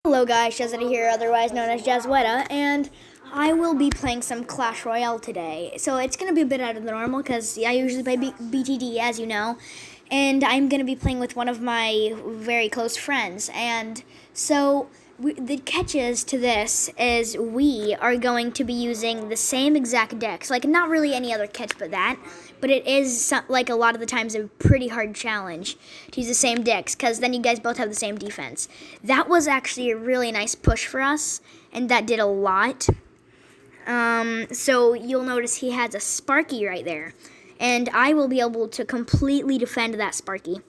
Hello guys, Shazza here, otherwise known as Jazwetta, and I will be playing some Clash Royale today. So it's going to be a bit out of the normal because I usually play BTD, as you know, and I'm going to be playing with one of my very close friends. And so the catches to this is we are going to be using the same exact decks. Like, not really any other catch but that, but it is, like, a lot of the times a pretty hard challenge to use the same decks because then you guys both have the same defense. That was actually a really nice push for us, and that did a lot. So you'll notice he has a Sparky right there, and I will be able to completely defend that Sparky.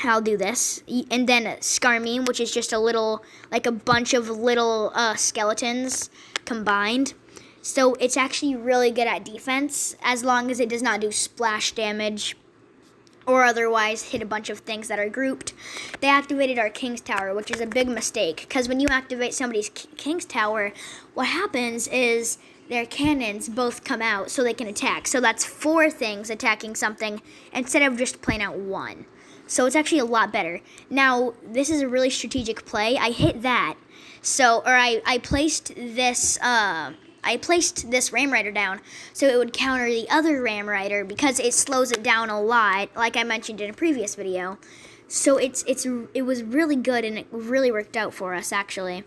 I'll do this. And then Skarmy, which is just a little, like a bunch of little skeletons combined. So it's actually really good at defense, as long as it does not do splash damage or otherwise hit a bunch of things that are grouped. They activated our King's Tower, which is a big mistake, because when you activate somebody's King's Tower, what happens is their cannons both come out so they can attack. So that's 4 things attacking something instead of just plain out 1. So it's actually a lot better. Now, this is a really strategic play. I hit that. So, or I placed this Ram Rider down so it would counter the other Ram Rider because it slows it down a lot, like I mentioned in a previous video. So it was really good, and it really worked out for us, actually.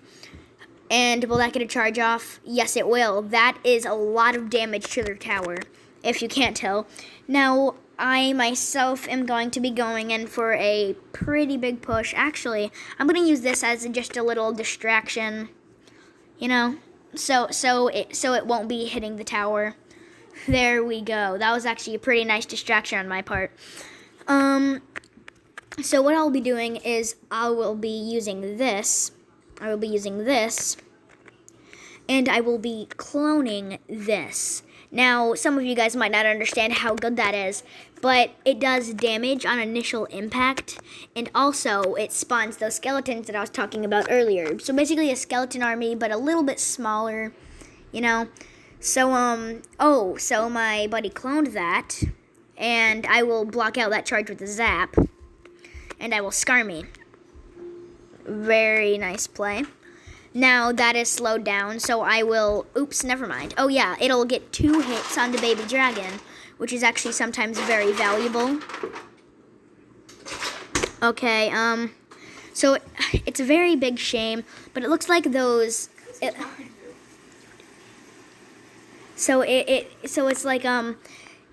And will that get a charge off? Yes, it will. That is a lot of damage to their tower, if you can't tell. Now, I myself am going to be going in for a pretty big push. Actually, I'm going to use this as just a little distraction, you know, so it won't be hitting the tower. There we go. That was actually a pretty nice distraction on my part. So what I'll be doing is I will be using this, and I will be cloning this. Now, some of you guys might not understand how good that is, but it does damage on initial impact, and also it spawns those skeletons that I was talking about earlier. So basically a skeleton army, but a little bit smaller, you know. So, so my buddy cloned that, and I will block out that charge with a zap, and I will Skarmy. Very nice play. Now that is slowed down, so I will, oops, never mind. Oh yeah, it'll get 2 hits on the baby dragon, which is actually sometimes very valuable. Okay, so it's a very big shame, but it looks like those, so it's like,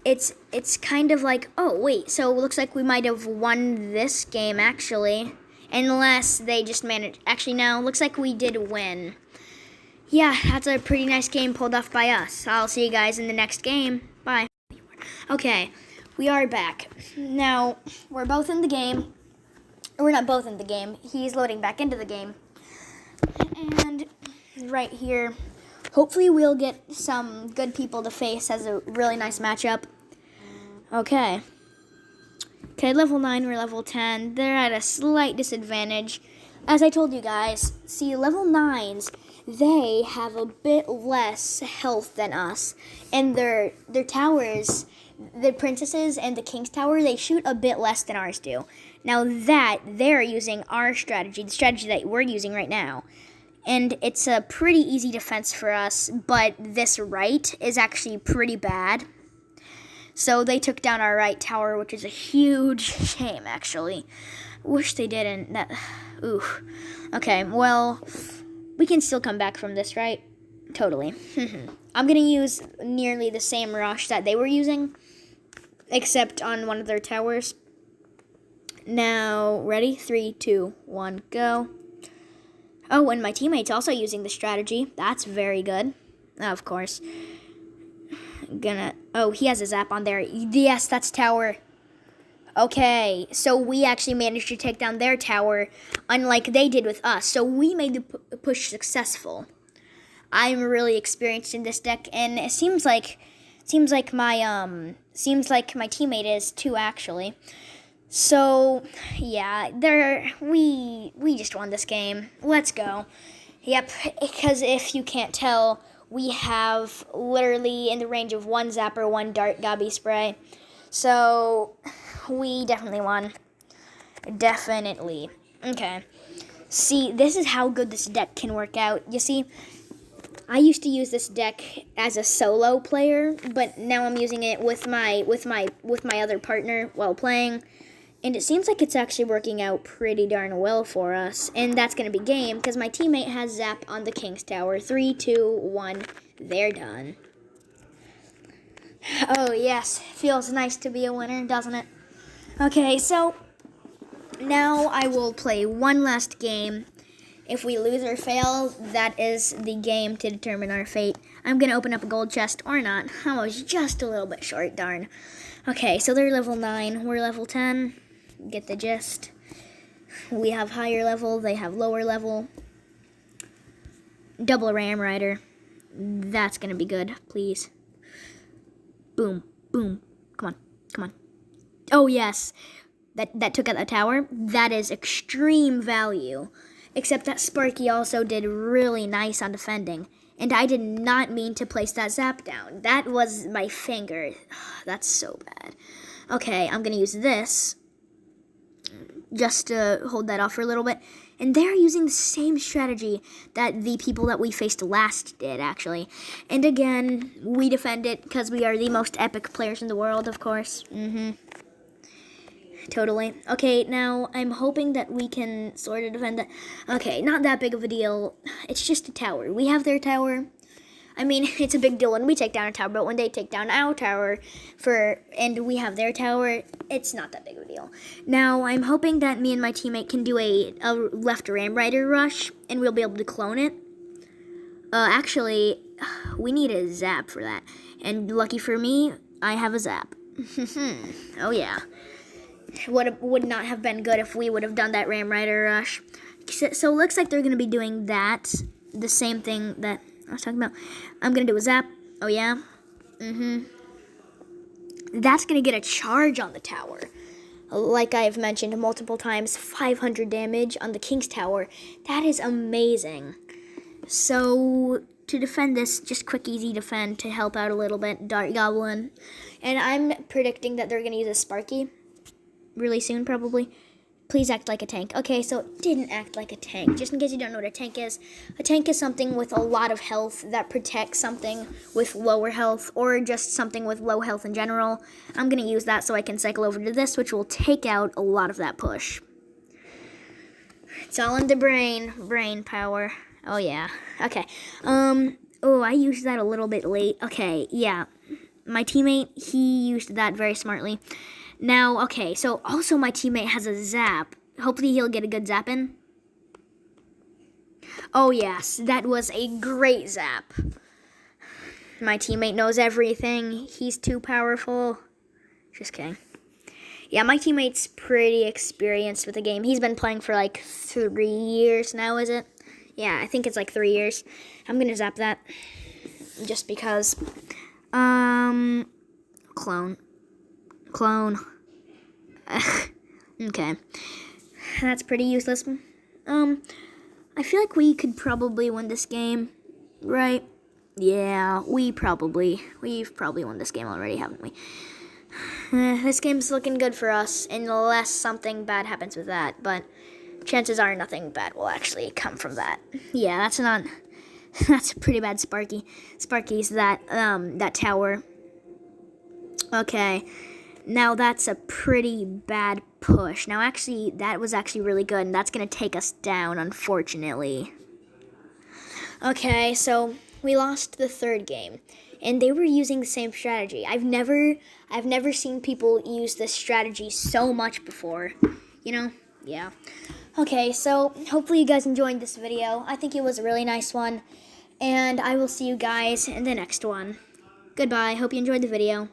it's kind of like, oh wait, so it looks like we might have won this game, actually. Unless they just managed. Actually, no. Looks like we did win. Yeah, that's a pretty nice game pulled off by us. I'll see you guys in the next game. Bye. Okay, we are back. Now, we're both in the game. We're not both in the game. He's loading back into the game. And right here, hopefully we'll get some good people to face as a really nice matchup. Okay. Okay, level 9, we're level 10. They're at a slight disadvantage. As I told you guys, see, level 9s, they have a bit less health than us. And their towers, the princesses and the king's tower, they shoot a bit less than ours do. Now that, they're using our strategy, the strategy that we're using right now. And it's a pretty easy defense for us, but this right is actually pretty bad. So they took down our right tower, which is a huge shame, actually. Wish they didn't. Ooh. Okay, well, we can still come back from this, right? Totally. I'm going to use nearly the same rush that they were using, except on one of their towers. Now, ready? 3, 2, 1, go. Oh, and my teammate's also using the strategy. That's very good. Of course. Oh, he has a zap on there. Yes, that's tower. Okay, so we actually managed to take down their tower, unlike they did with us. So we made the push successful. I'm really experienced in this deck, and it seems like my teammate is too, actually. So yeah, we just won this game. Let's go. Yep, because if you can't tell, we have literally in the range of 1 zapper, 1 dart Gobby spray. So we definitely won. Definitely. Okay. See, this is how good this deck can work out. You see, I used to use this deck as a solo player, but now I'm using it with my other partner while playing. And it seems like it's actually working out pretty darn well for us. And that's going to be game, because my teammate has Zap on the King's Tower. 3, 2, 1, they're done. Oh, yes. Feels nice to be a winner, doesn't it? Okay, so now I will play one last game. If we lose or fail, that is the game to determine our fate. I'm going to open up a gold chest, or not. I was just a little bit short, darn. Okay, so they're level 9. We're level 10. Get the gist. We have higher level. They have lower level. Double Ram Rider. That's going to be good, please. Boom, boom. Come on, come on. Oh, yes. That took out the tower. That is extreme value. Except that Sparky also did really nice on defending. And I did not mean to place that Zap down. That was my finger. That's so bad. Okay, I'm going to use this just to hold that off for a little bit. And they're using the same strategy that the people that we faced last did, actually. And again, we defend it because we are the most epic players in the world, of course. Totally. Okay, now I'm hoping that we can sort of defend that. Okay, not that big of a deal. It's just a tower. We have their tower. I mean, it's a big deal when we take down a tower, but when they take down our tower and we have their tower, it's not that big of a deal. Now, I'm hoping that me and my teammate can do a left Ram Rider rush, and we'll be able to clone it. Actually, we need a Zap for that. And lucky for me, I have a Zap. Oh, yeah. Would not have been good if we would have done that Ram Rider rush. So it looks like they're going to be doing that, the same thing that I was talking about. I'm going to do a Zap. Oh, yeah? That's going to get a charge on the tower. Like I've mentioned multiple times, 500 damage on the King's Tower. That is amazing. So to defend this, just quick, easy defend to help out a little bit. Dart Goblin. And I'm predicting that they're going to use a Sparky really soon, probably. Please act like a tank. Okay, so it didn't act like a tank. Just in case you don't know what a tank is something with a lot of health that protects something with lower health, or just something with low health in general. I'm going to use that so I can cycle over to this, which will take out a lot of that push. It's all in the brain power. Oh, yeah. Okay. Oh, I used that a little bit late. Okay, yeah. My teammate, he used that very smartly. Now, okay, so also my teammate has a Zap. Hopefully he'll get a good Zap in. Oh, yes, that was a great Zap. My teammate knows everything. He's too powerful. Just kidding. Yeah, my teammate's pretty experienced with the game. He's been playing for like 3 years now, is it? Yeah, I think it's like 3 years. I'm going to Zap that just because. Clone. Okay. That's pretty useless. I feel like we could probably win this game, right? Yeah, we've probably won this game already, haven't we? This game's looking good for us, unless something bad happens with that, but chances are nothing bad will actually come from that. Yeah, that's a pretty bad Sparky. Sparky's that tower. Okay. Now that's a pretty bad push. Now actually, that was actually really good, and that's going to take us down, unfortunately. Okay, so we lost the third game, and they were using the same strategy. I've never seen people use this strategy so much before. You know? Yeah. Okay, so hopefully you guys enjoyed this video. I think it was a really nice one, and I will see you guys in the next one. Goodbye. Hope you enjoyed the video.